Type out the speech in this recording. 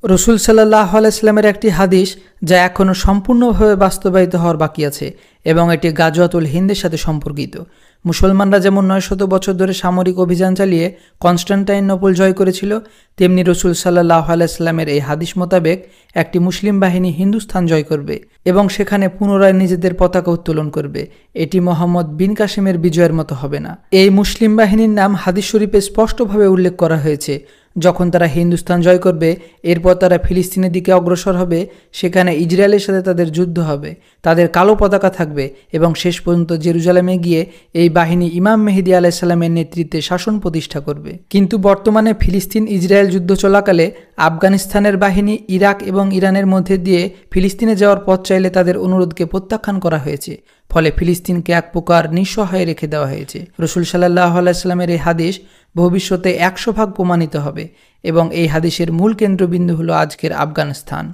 রসুল সাল্লাল্লাহু আলাইহি সাল্লামের একটি হাদিস যা এখনও সম্পূর্ণভাবে বাস্তবায়িত হওয়ার বাকি আছে এবং এটি গাজওয়াতুল হিন্দের সাথে সম্পর্কিত। মুসলমানরা যেমন 900 বছর ধরে সামরিক অভিযান চালিয়ে কনস্টান্টাইনোপল জয় করেছিল, তেমনি রসুল সাল্লাল্লাহু আলাইহি সাল্লামের এই হাদিস মোতাবেক একটি মুসলিম বাহিনী হিন্দুস্তান জয় করবে এবং সেখানে পুনরায় নিজেদের পতাকা উত্তোলন করবে। এটি মোহাম্মদ বিন কাসিমের বিজয়ের মতো হবে না। এই মুসলিম বাহিনীর নাম হাদিস শরীফে স্পষ্টভাবে উল্লেখ করা হয়েছে। যখন তারা হিন্দুস্তান জয় করবে, এরপর তারা ফিলিস্তিনের দিকে অগ্রসর হবে, সেখানে ইসরায়েলের সাথে তাদের যুদ্ধ হবে, তাদের কালো পতাকা থাকবে এবং শেষ পর্যন্ত জেরুজালেমে গিয়ে এই বাহিনী ইমাম মেহেদী আলাইহিস সালামের নেতৃত্বে শাসন প্রতিষ্ঠা করবে। কিন্তু বর্তমানে ফিলিস্তিন ইসরায়েল যুদ্ধ চলাকালে আফগানিস্তানের বাহিনী ইরাক এবং ইরানের মধ্যে দিয়ে ফিলিস্তিনে যাওয়ার পথ চাইলে তাদের অনুরোধকে প্রত্যাখ্যান করা হয়েছে, ফলে ফিলিস্তিনকে এক প্রকার নিঃসহায় রেখে দেওয়া হয়েছে। রসুল সাল্লাল্লাহু আলাইহি সাল্লামের এই হাদিস ভবিষ্যতে 100 ভাগ প্রমাণিত হবে এবং এই হাদিসের মূল কেন্দ্রবিন্দু হলো আজকের আফগানিস্তান।